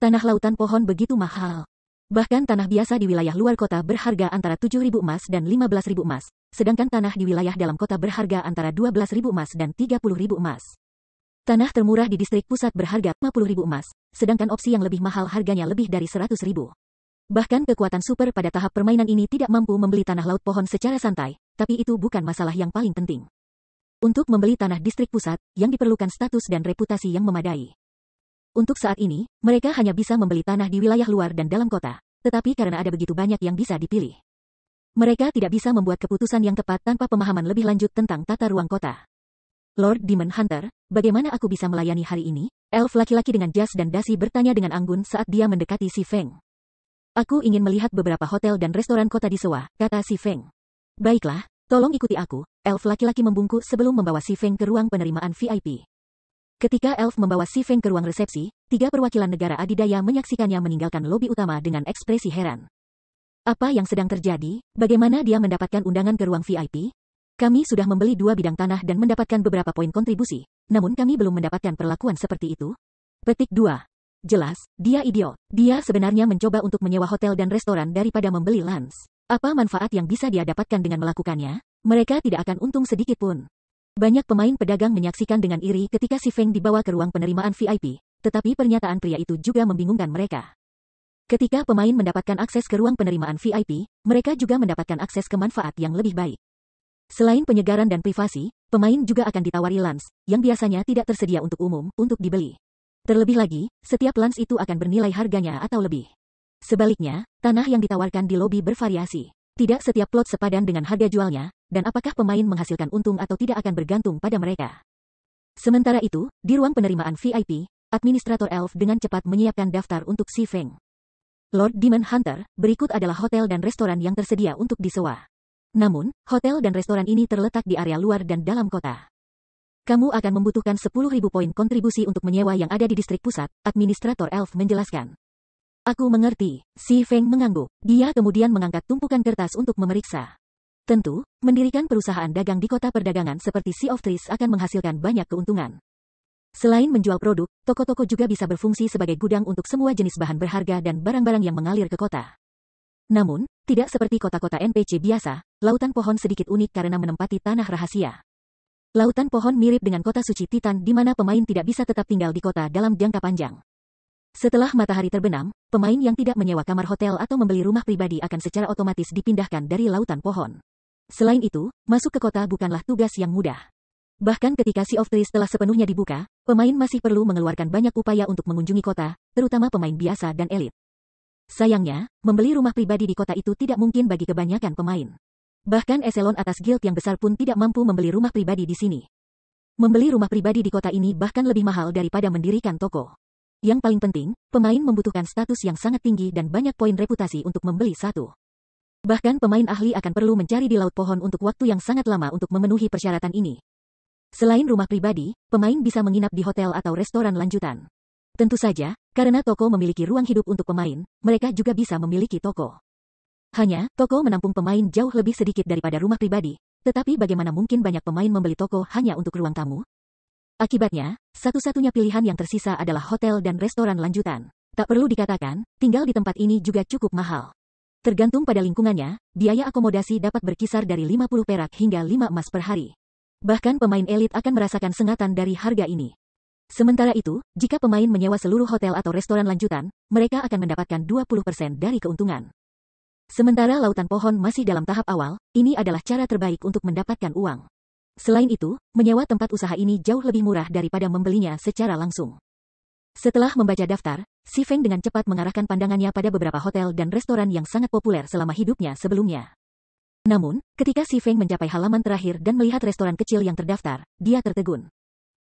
Tanah lautan pohon begitu mahal. Bahkan tanah biasa di wilayah luar kota berharga antara 7.000 emas dan 15.000 emas, sedangkan tanah di wilayah dalam kota berharga antara 12.000 emas dan 30.000 emas. Tanah termurah di distrik pusat berharga 50.000 emas, sedangkan opsi yang lebih mahal harganya lebih dari 100.000. Bahkan kekuatan super pada tahap permainan ini tidak mampu membeli tanah laut pohon secara santai, tapi itu bukan masalah yang paling penting. Untuk membeli tanah distrik pusat, yang diperlukan status dan reputasi yang memadai. Untuk saat ini, mereka hanya bisa membeli tanah di wilayah luar dan dalam kota, tetapi karena ada begitu banyak yang bisa dipilih. Mereka tidak bisa membuat keputusan yang tepat tanpa pemahaman lebih lanjut tentang tata ruang kota. Lord Demon Hunter, bagaimana aku bisa melayani hari ini? Elf laki-laki dengan jas dan dasi bertanya dengan anggun saat dia mendekati Si Feng. Aku ingin melihat beberapa hotel dan restoran kota di Sewa, kata Si Feng. Baiklah, tolong ikuti aku. Elf laki-laki membungkuk sebelum membawa Si Feng ke ruang penerimaan VIP. Ketika Elf membawa Si Feng ke ruang resepsi, 3 perwakilan negara adidaya menyaksikannya meninggalkan lobi utama dengan ekspresi heran. Apa yang sedang terjadi? Bagaimana dia mendapatkan undangan ke ruang VIP? Kami sudah membeli 2 bidang tanah dan mendapatkan beberapa poin kontribusi, namun kami belum mendapatkan perlakuan seperti itu. Petik 2. Jelas, dia idiot. Dia sebenarnya mencoba untuk menyewa hotel dan restoran daripada membeli lans. Apa manfaat yang bisa dia dapatkan dengan melakukannya? Mereka tidak akan untung sedikit pun. Banyak pemain pedagang menyaksikan dengan iri ketika Si Feng dibawa ke ruang penerimaan VIP, tetapi pernyataan pria itu juga membingungkan mereka. Ketika pemain mendapatkan akses ke ruang penerimaan VIP, mereka juga mendapatkan akses ke manfaat yang lebih baik. Selain penyegaran dan privasi, pemain juga akan ditawari lans, yang biasanya tidak tersedia untuk umum, untuk dibeli. Terlebih lagi, setiap lans itu akan bernilai harganya atau lebih. Sebaliknya, tanah yang ditawarkan di lobi bervariasi. Tidak setiap plot sepadan dengan harga jualnya, dan apakah pemain menghasilkan untung atau tidak akan bergantung pada mereka. Sementara itu, di ruang penerimaan VIP, Administrator Elf dengan cepat menyiapkan daftar untuk Si Feng. Lord Demon Hunter, berikut adalah hotel dan restoran yang tersedia untuk disewa. Namun, hotel dan restoran ini terletak di area luar dan dalam kota. Kamu akan membutuhkan 10.000 poin kontribusi untuk menyewa yang ada di distrik pusat, Administrator Elf menjelaskan. Aku mengerti, Si Feng mengangguk. Dia kemudian mengangkat tumpukan kertas untuk memeriksa. Tentu, mendirikan perusahaan dagang di kota perdagangan seperti Sea of Trees akan menghasilkan banyak keuntungan. Selain menjual produk, toko-toko juga bisa berfungsi sebagai gudang untuk semua jenis bahan berharga dan barang-barang yang mengalir ke kota. Namun, tidak seperti kota-kota NPC biasa, lautan pohon sedikit unik karena menempati tanah rahasia. Lautan pohon mirip dengan kota suci Titan di mana pemain tidak bisa tetap tinggal di kota dalam jangka panjang. Setelah matahari terbenam, pemain yang tidak menyewa kamar hotel atau membeli rumah pribadi akan secara otomatis dipindahkan dari lautan pohon. Selain itu, masuk ke kota bukanlah tugas yang mudah. Bahkan ketika Sea of Trees telah sepenuhnya dibuka, pemain masih perlu mengeluarkan banyak upaya untuk mengunjungi kota, terutama pemain biasa dan elit. Sayangnya, membeli rumah pribadi di kota itu tidak mungkin bagi kebanyakan pemain. Bahkan eselon atas guild yang besar pun tidak mampu membeli rumah pribadi di sini. Membeli rumah pribadi di kota ini bahkan lebih mahal daripada mendirikan toko. Yang paling penting, pemain membutuhkan status yang sangat tinggi dan banyak poin reputasi untuk membeli satu. Bahkan pemain ahli akan perlu mencari di laut pohon untuk waktu yang sangat lama untuk memenuhi persyaratan ini. Selain rumah pribadi, pemain bisa menginap di hotel atau restoran lanjutan. Tentu saja, karena toko memiliki ruang hidup untuk pemain, mereka juga bisa memiliki toko. Hanya, toko menampung pemain jauh lebih sedikit daripada rumah pribadi, tetapi bagaimana mungkin banyak pemain membeli toko hanya untuk ruang tamu? Akibatnya, satu-satunya pilihan yang tersisa adalah hotel dan restoran lanjutan. Tak perlu dikatakan, tinggal di tempat ini juga cukup mahal. Tergantung pada lingkungannya, biaya akomodasi dapat berkisar dari 50 perak hingga 5 emas per hari. Bahkan pemain elit akan merasakan sengatan dari harga ini. Sementara itu, jika pemain menyewa seluruh hotel atau restoran lanjutan, mereka akan mendapatkan 20% dari keuntungan. Sementara lautan pohon masih dalam tahap awal, ini adalah cara terbaik untuk mendapatkan uang. Selain itu, menyewa tempat usaha ini jauh lebih murah daripada membelinya secara langsung. Setelah membaca daftar, Si Feng dengan cepat mengarahkan pandangannya pada beberapa hotel dan restoran yang sangat populer selama hidupnya sebelumnya. Namun, ketika Si Feng mencapai halaman terakhir dan melihat restoran kecil yang terdaftar, dia tertegun.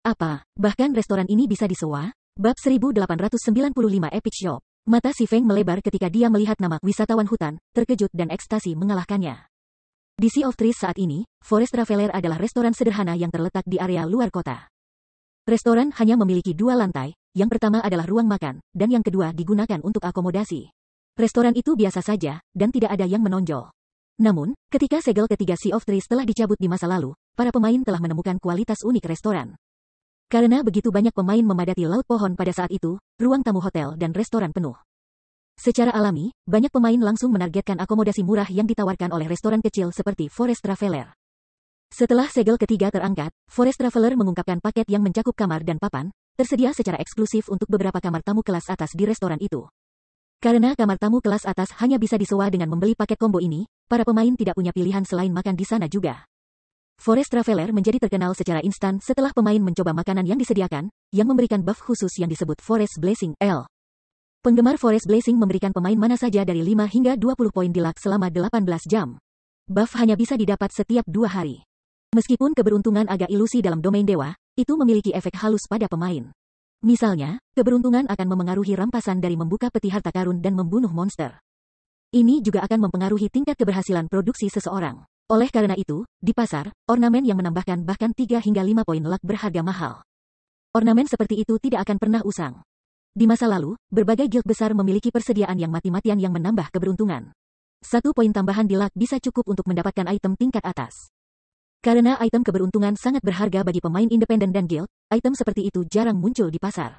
Apa, bahkan restoran ini bisa disewa? Bab 1895 Epic Shop. Mata Si Feng melebar ketika dia melihat nama wisatawan hutan, terkejut dan ekstasi mengalahkannya. Di Sea of Trees saat ini, Forest Traveler adalah restoran sederhana yang terletak di area luar kota. Restoran hanya memiliki 2 lantai, yang pertama adalah ruang makan, dan yang kedua digunakan untuk akomodasi. Restoran itu biasa saja, dan tidak ada yang menonjol. Namun, ketika segel ketiga Sea of Trees telah dicabut di masa lalu, para pemain telah menemukan kualitas unik restoran. Karena begitu banyak pemain memadati laut pohon pada saat itu, ruang tamu hotel dan restoran penuh. Secara alami, banyak pemain langsung menargetkan akomodasi murah yang ditawarkan oleh restoran kecil seperti Forest Traveler. Setelah segel ketiga terangkat, Forest Traveler mengungkapkan paket yang mencakup kamar dan papan, tersedia secara eksklusif untuk beberapa kamar tamu kelas atas di restoran itu. Karena kamar tamu kelas atas hanya bisa disewa dengan membeli paket combo ini, para pemain tidak punya pilihan selain makan di sana juga. Forest Traveler menjadi terkenal secara instan setelah pemain mencoba makanan yang disediakan, yang memberikan buff khusus yang disebut Forest Blessing L. Penggemar Forest Blessing memberikan pemain mana saja dari 5 hingga 20 poin di luck selama 18 jam. Buff hanya bisa didapat setiap 2 hari. Meskipun keberuntungan agak ilusi dalam domain dewa, itu memiliki efek halus pada pemain. Misalnya, keberuntungan akan memengaruhi rampasan dari membuka peti harta karun dan membunuh monster. Ini juga akan mempengaruhi tingkat keberhasilan produksi seseorang. Oleh karena itu, di pasar, ornamen yang menambahkan bahkan 3 hingga 5 poin luck berharga mahal. Ornamen seperti itu tidak akan pernah usang. Di masa lalu, berbagai guild besar memiliki persediaan yang mati-matian yang menambah keberuntungan. 1 poin tambahan di luck bisa cukup untuk mendapatkan item tingkat atas. Karena item keberuntungan sangat berharga bagi pemain independen dan guild, item seperti itu jarang muncul di pasar.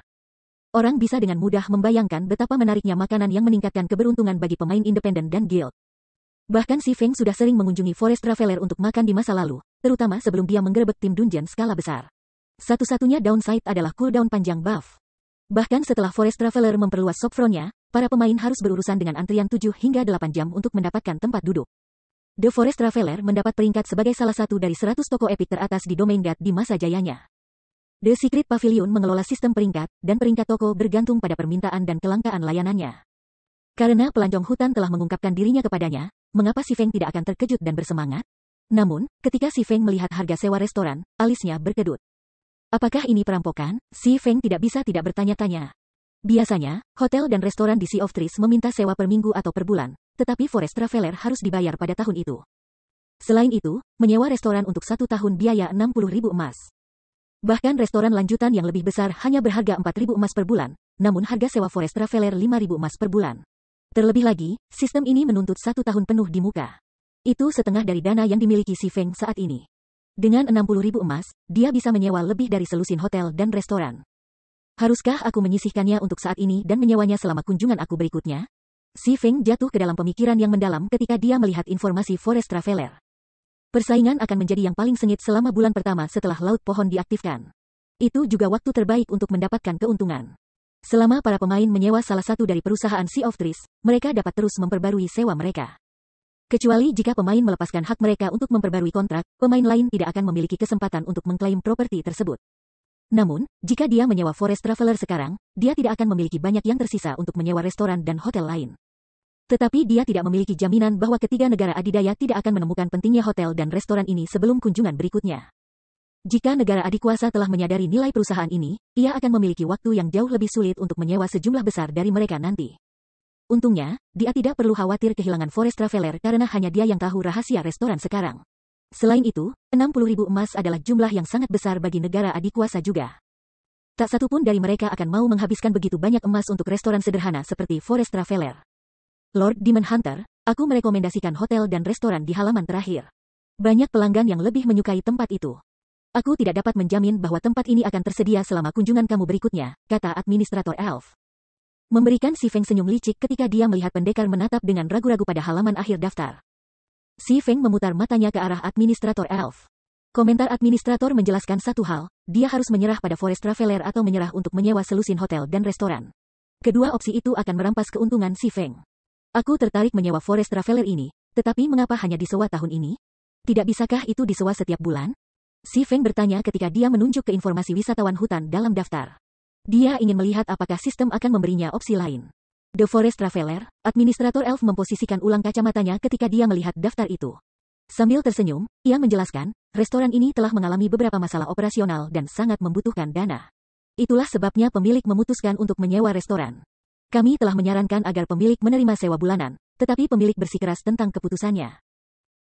Orang bisa dengan mudah membayangkan betapa menariknya makanan yang meningkatkan keberuntungan bagi pemain independen dan guild. Bahkan Si Feng sudah sering mengunjungi Forest Traveler untuk makan di masa lalu, terutama sebelum dia menggerebek tim dungeon skala besar. Satu-satunya downside adalah cooldown panjang buff. Bahkan setelah Forest Traveler memperluas shopfront-nya, para pemain harus berurusan dengan antrian 7 hingga 8 jam untuk mendapatkan tempat duduk. The Forest Traveler mendapat peringkat sebagai salah satu dari 100 toko epic teratas di domain God di masa jayanya. The Secret Pavilion mengelola sistem peringkat, dan peringkat toko bergantung pada permintaan dan kelangkaan layanannya. Karena pelancong hutan telah mengungkapkan dirinya kepadanya, mengapa Si Feng tidak akan terkejut dan bersemangat? Namun, ketika Si Feng melihat harga sewa restoran, alisnya berkedut. Apakah ini perampokan? Si Feng tidak bisa tidak bertanya-tanya. Biasanya, hotel dan restoran di Sea of Trees meminta sewa per minggu atau per bulan, tetapi Forest Traveler harus dibayar pada tahun itu. Selain itu, menyewa restoran untuk 1 tahun biaya 60.000 emas. Bahkan restoran lanjutan yang lebih besar hanya berharga 4.000 emas per bulan, namun harga sewa Forest Traveler 5.000 emas per bulan. Terlebih lagi, sistem ini menuntut 1 tahun penuh di muka. Itu setengah dari dana yang dimiliki Si Feng saat ini. Dengan 60.000 emas, dia bisa menyewa lebih dari selusin hotel dan restoran. Haruskah aku menyisihkannya untuk saat ini dan menyewanya selama kunjungan aku berikutnya? Si Feng jatuh ke dalam pemikiran yang mendalam ketika dia melihat informasi Forest Traveler. Persaingan akan menjadi yang paling sengit selama bulan pertama setelah laut pohon diaktifkan. Itu juga waktu terbaik untuk mendapatkan keuntungan. Selama para pemain menyewa salah satu dari perusahaan Sea of Trees, mereka dapat terus memperbarui sewa mereka. Kecuali jika pemain melepaskan hak mereka untuk memperbarui kontrak, pemain lain tidak akan memiliki kesempatan untuk mengklaim properti tersebut. Namun, jika dia menyewa Forest Traveler sekarang, dia tidak akan memiliki banyak yang tersisa untuk menyewa restoran dan hotel lain. Tetapi dia tidak memiliki jaminan bahwa ketiga negara adidaya tidak akan menemukan pentingnya hotel dan restoran ini sebelum kunjungan berikutnya. Jika negara adikuasa telah menyadari nilai perusahaan ini, ia akan memiliki waktu yang jauh lebih sulit untuk menyewa sejumlah besar dari mereka nanti. Untungnya, dia tidak perlu khawatir kehilangan Forest Traveler karena hanya dia yang tahu rahasia restoran sekarang. Selain itu, 60.000 emas adalah jumlah yang sangat besar bagi negara adikuasa juga. Tak satu pun dari mereka akan mau menghabiskan begitu banyak emas untuk restoran sederhana seperti Forest Traveler. Lord Demon Hunter, aku merekomendasikan hotel dan restoran di halaman terakhir. Banyak pelanggan yang lebih menyukai tempat itu. Aku tidak dapat menjamin bahwa tempat ini akan tersedia selama kunjungan kamu berikutnya, kata administrator elf. Memberikan Si Feng senyum licik ketika dia melihat pendekar menatap dengan ragu-ragu pada halaman akhir daftar. Si Feng memutar matanya ke arah administrator elf. Komentar administrator menjelaskan satu hal, dia harus menyerah pada Forest Traveler atau menyerah untuk menyewa selusin hotel dan restoran. Kedua opsi itu akan merampas keuntungan Si Feng. Aku tertarik menyewa Forest Traveler ini, tetapi mengapa hanya disewa tahun ini? Tidak bisakah itu disewa setiap bulan? Si Feng bertanya ketika dia menunjuk ke informasi wisatawan hutan dalam daftar. Dia ingin melihat apakah sistem akan memberinya opsi lain. The Forest Traveler, administrator elf memposisikan ulang kacamatanya ketika dia melihat daftar itu. Sambil tersenyum, ia menjelaskan, restoran ini telah mengalami beberapa masalah operasional dan sangat membutuhkan dana. Itulah sebabnya pemilik memutuskan untuk menyewa restoran. Kami telah menyarankan agar pemilik menerima sewa bulanan, tetapi pemilik bersikeras tentang keputusannya.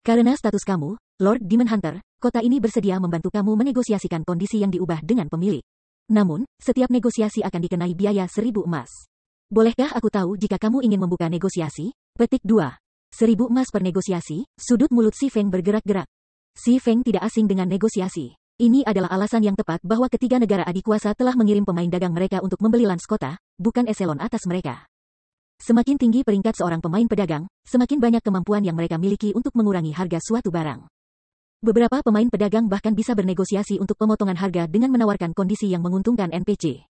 Karena status kamu, Lord Demon Hunter, kota ini bersedia membantu kamu menegosiasikan kondisi yang diubah dengan pemilik. Namun, setiap negosiasi akan dikenai biaya 1.000 emas. Bolehkah aku tahu jika kamu ingin membuka negosiasi? Petik 2. 1.000 emas per negosiasi, sudut mulut Si Feng bergerak-gerak. Si Feng tidak asing dengan negosiasi. Ini adalah alasan yang tepat bahwa ketiga negara adikuasa telah mengirim pemain dagang mereka untuk membeli lans kota, bukan eselon atas mereka. Semakin tinggi peringkat seorang pemain pedagang, semakin banyak kemampuan yang mereka miliki untuk mengurangi harga suatu barang. Beberapa pemain pedagang bahkan bisa bernegosiasi untuk pemotongan harga dengan menawarkan kondisi yang menguntungkan NPC.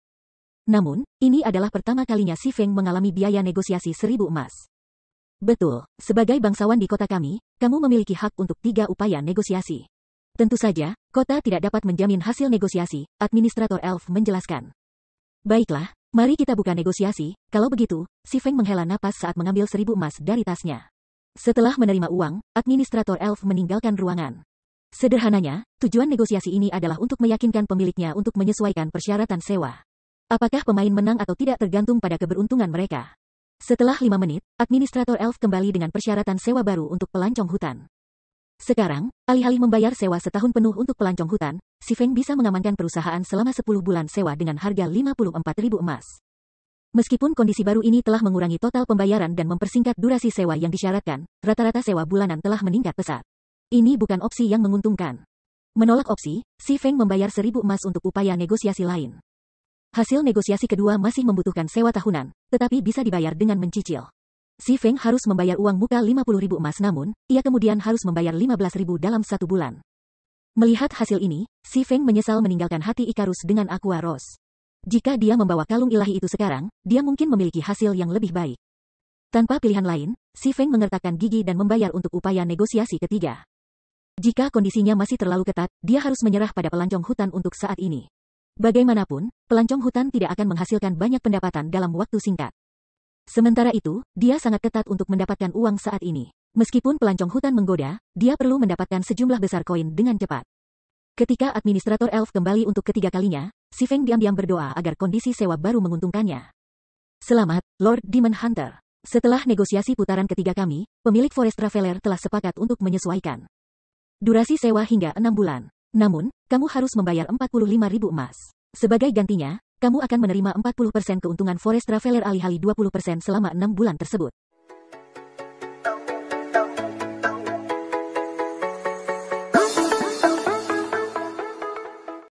Namun, ini adalah pertama kalinya Si Feng mengalami biaya negosiasi 1.000 emas. Betul, sebagai bangsawan di kota kami, kamu memiliki hak untuk 3 upaya negosiasi. Tentu saja, kota tidak dapat menjamin hasil negosiasi, administrator elf menjelaskan. Baiklah, mari kita buka negosiasi. Kalau begitu, Si Feng menghela napas saat mengambil 1.000 emas dari tasnya. Setelah menerima uang, administrator elf meninggalkan ruangan. Sederhananya, tujuan negosiasi ini adalah untuk meyakinkan pemiliknya untuk menyesuaikan persyaratan sewa. Apakah pemain menang atau tidak tergantung pada keberuntungan mereka. Setelah 5 menit, administrator elf kembali dengan persyaratan sewa baru untuk pelancong hutan. Sekarang, alih-alih membayar sewa setahun penuh untuk pelancong hutan, Si Feng bisa mengamankan perusahaan selama 10 bulan sewa dengan harga 54.000 emas. Meskipun kondisi baru ini telah mengurangi total pembayaran dan mempersingkat durasi sewa yang disyaratkan, rata-rata sewa bulanan telah meningkat pesat. Ini bukan opsi yang menguntungkan. Menolak opsi, Si Feng membayar 1.000 emas untuk upaya negosiasi lain. Hasil negosiasi kedua masih membutuhkan sewa tahunan, tetapi bisa dibayar dengan mencicil. Si Feng harus membayar uang muka 50.000 emas namun, ia kemudian harus membayar 15.000 dalam 1 bulan. Melihat hasil ini, Si Feng menyesal meninggalkan hati Icarus dengan Aqua Rose. Jika dia membawa kalung ilahi itu sekarang, dia mungkin memiliki hasil yang lebih baik. Tanpa pilihan lain, Si Feng mengertakkan gigi dan membayar untuk upaya negosiasi ketiga. Jika kondisinya masih terlalu ketat, dia harus menyerah pada pelancong hutan untuk saat ini. Bagaimanapun, pelancong hutan tidak akan menghasilkan banyak pendapatan dalam waktu singkat. Sementara itu, dia sangat ketat untuk mendapatkan uang saat ini. Meskipun pelancong hutan menggoda, dia perlu mendapatkan sejumlah besar koin dengan cepat. Ketika administrator elf kembali untuk ketiga kalinya, Si Feng diam-diam berdoa agar kondisi sewa baru menguntungkannya. Selamat, Lord Demon Hunter. Setelah negosiasi putaran ketiga kami, pemilik Forest Traveler telah sepakat untuk menyesuaikan durasi sewa hingga 6 bulan. Namun, kamu harus membayar 45.000 emas. Sebagai gantinya, kamu akan menerima 40% keuntungan Forest Traveler alih-alih 20% selama 6 bulan tersebut.